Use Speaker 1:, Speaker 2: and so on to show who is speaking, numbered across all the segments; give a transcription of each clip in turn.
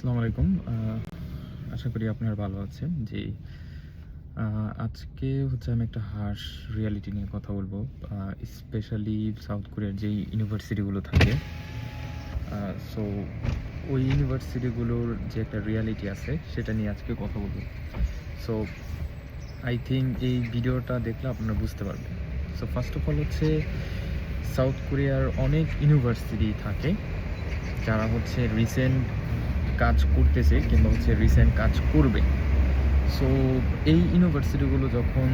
Speaker 1: আসসালামু আলাইকুম। আশা করি আপনারা ভালো আছেন। জি, আজকে হচ্ছে আমি একটা হার্শ রিয়ালিটি নিয়ে কথা বলবো। স্পেশালি সাউথ কোরিয়ার যেই ইউনিভার্সিটিগুলো থাকে। সো ওই ইউনিভার্সিটিগুলোর যে একটা রিয়ালিটি আছে সেটা নিয়ে আজকে কথা বলবো। সো আই থিংক এই ভিডিওটা দেখলে আপনারা বুঝতে পারবেন। সো ফার্স্ট অফ অল হচ্ছে সাউথ কোরিয়ার অনেক ইউনিভার্সিটি থাকে যারা হচ্ছে রিসেন্ট কাজ করতেছে কিংবা হচ্ছে রিসেন্ট কাজ করবে। সো এই ইউনিভার্সিটিগুলো যখন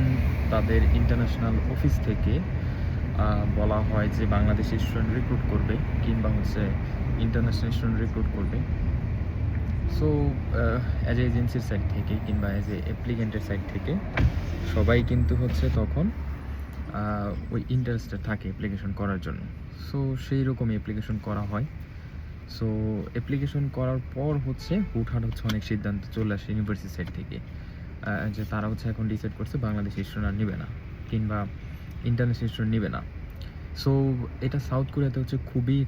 Speaker 1: তাদের ইন্টারন্যাশনাল অফিস থেকে বলা হয় যে বাংলাদেশি স্টুডেন্ট রিক্রুট করবে কিংবা হচ্ছে ইন্টারন্যাশনাল স্টুডেন্ট রিক্রুট করবে, সো অ্যাজ এ এজেন্সির সাইড থেকে কিংবা অ্যাজ এ অ্যাপ্লিকেন্টের সাইড থেকে সবাই কিন্তু হচ্ছে তখন ওই ইন্টারেস্টেড থাকে অ্যাপ্লিকেশন করার জন্য। সো সেই রকমই অ্যাপ্লিকেশন করা হয়। সো অ্যাপ্লিকেশন করার পর হচ্ছে হুটহাট হচ্ছে অনেক সিদ্ধান্ত চলে আসে ইউনিভার্সিটি সাইড থেকে, যে তারা হচ্ছে এখন ডিসাইড করছে বাংলাদেশি স্টুডেন্ট নেবে না কিংবা ইন্টারন্যাশনাল স্টুডেন্ট নেবে না। সো এটা সাউথ কোরিয়াতে হচ্ছে খুবই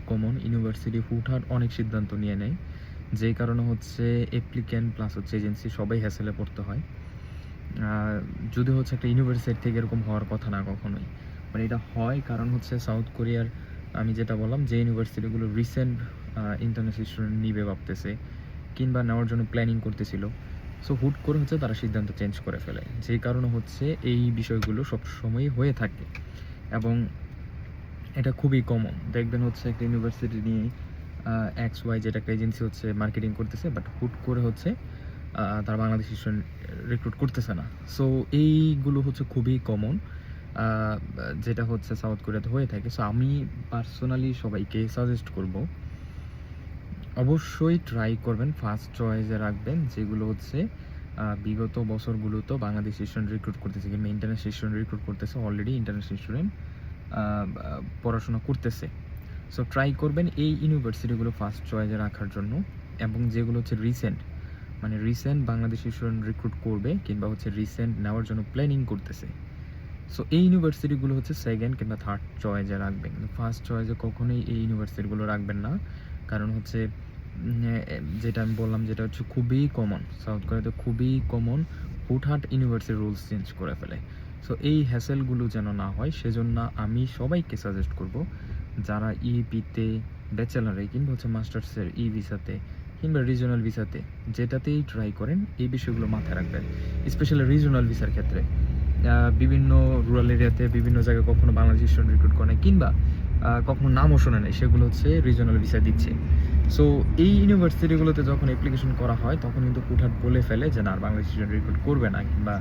Speaker 1: কমন ইউনিভার্সিটি হুটহাট অনেক সিদ্ধান্ত নিয়ে নেয়, যেই কারণে হচ্ছে অ্যাপ্লিক্যান্ট প্লাস হচ্ছে এজেন্সি সবাই হ্যাসেলে পড়তে হয়। যদি হচ্ছে একটা ইউনিভার্সিটি থেকে এরকম হওয়ার কথা না কখনোই, মানে এটা হয় কারণ হচ্ছে সাউথ কোরিয়ার, আমি যেটা বললাম, যে ইউনিভার্সিটিগুলো রিসেন্ট ইন্টারন্যাশনাল স্টুডেন্ট নিবে ভাবতেছে কিংবা নেওয়ার জন্য প্ল্যানিং করতেছিল, সো হুট করে হচ্ছে তারা সিদ্ধান্ত চেঞ্জ করে ফেলে, যেই কারণে হচ্ছে এই বিষয়গুলো সবসময় হয়ে থাকে এবং এটা খুবই কমন। দেখবেন হচ্ছে একটা ইউনিভার্সিটি নিয়ে XY যেটা একটা এজেন্সি হচ্ছে মার্কেটিং করতেছে, বাট হুট করে হচ্ছে তারা বাংলাদেশি স্টুডেন্ট রিক্রুট করতেছে না। সো এইগুলো হচ্ছে খুবই কমন, যেটা হচ্ছে সাউথ কোরিয়াতে হয়ে থাকে। সো আমি পার্সোনালি সবাইকে সাজেস্ট করব, অবশ্যই ট্রাই করবেন, ফার্স্ট চয়েসে রাখবেন যেগুলো হচ্ছে বিগত বছরগুলোতেও বাংলাদেশি স্টুডেন্ট রিক্রুট করতেছে কিংবা ইন্টারন্যাশনাল স্টুডেন্ট রিক্রুট করতেছে, অলরেডি ইন্টারন্যাশনাল স্টুডেন্ট পড়াশোনা করতেছে। সো ট্রাই করবেন এই ইউনিভার্সিটিগুলো ফার্স্ট চয়েসে রাখার জন্য, এবং যেগুলো হচ্ছে রিসেন্ট বাংলাদেশি স্টুডেন্ট রিক্রুট করবে কিংবা হচ্ছে রিসেন্ট নেওয়ার জন্য প্ল্যানিং করতেছে, সো এই ইউনিভার্সিটিগুলো হচ্ছে সেকেন্ড কিংবা থার্ড চয়েসে রাখবেন। ফার্স্ট চয়েসে কখনোই এই ইউনিভার্সিটিগুলো রাখবেন না, কারণ হচ্ছে যেটা আমি বললাম, যেটা হচ্ছে খুবই কমন, সাউথ কোরিয়াতে খুবই কমন হুটহাট ইউনিভার্সিটি রুলস চেঞ্জ করে ফেলে। সো এই হ্যাসেলগুলো যেন না হয় সেজন্য আমি সবাইকে সাজেস্ট করব, যারা ইপিতে, ব্যাচেলারে কিংবা হচ্ছে মাস্টার্সের ভিসাতে কিংবা রিজনাল ভিসাতে যেটাতেই ট্রাই করেন, এই বিষয়গুলো মাথায় রাখবেন। স্পেশালি রিজনাল ভিসার ক্ষেত্রে বিভিন্ন রুরাল এরিয়াতে বিভিন্ন জায়গায় কখনো বাংলাদেশি স্টুডেন্ট রিক্রুট করে না কিংবা কখনো নামও শোনে নাই, সেগুলো হচ্ছে রিজনাল ভিসা দিচ্ছে। সো এই ইউনিভার্সিটিগুলোতে যখন অ্যাপ্লিকেশন করা হয় তখন কিন্তু হুটহাট বলে ফেলে যে না, বাংলাদেশি স্টুডেন্ট রিক্রুট করবে না কিংবা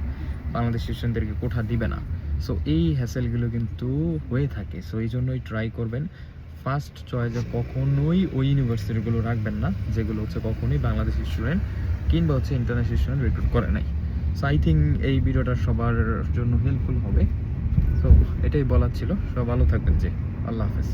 Speaker 1: বাংলাদেশি স্টুডেন্টদেরকে কোঠা দিবে না। সো এই হ্যাসেলগুলো কিন্তু হয়ে থাকে। সো এই জন্যই ট্রাই করবেন ফার্স্ট চয়েসে কখনোই ওই ইউনিভার্সিটিগুলো রাখবেন না যেগুলো হচ্ছে কখনোই বাংলাদেশি স্টুডেন্ট কিংবা হচ্ছে ইন্টারন্যাশনাল স্টুডেন্ট রিক্রুট করে নাই। সো আই থিঙ্ক এই ভিডিওটা সবার জন্য হেল্পফুল হবে। সো এটাই বলার ছিল। সব ভালো থাকবেন। যে আল্লাহ হাফেজ।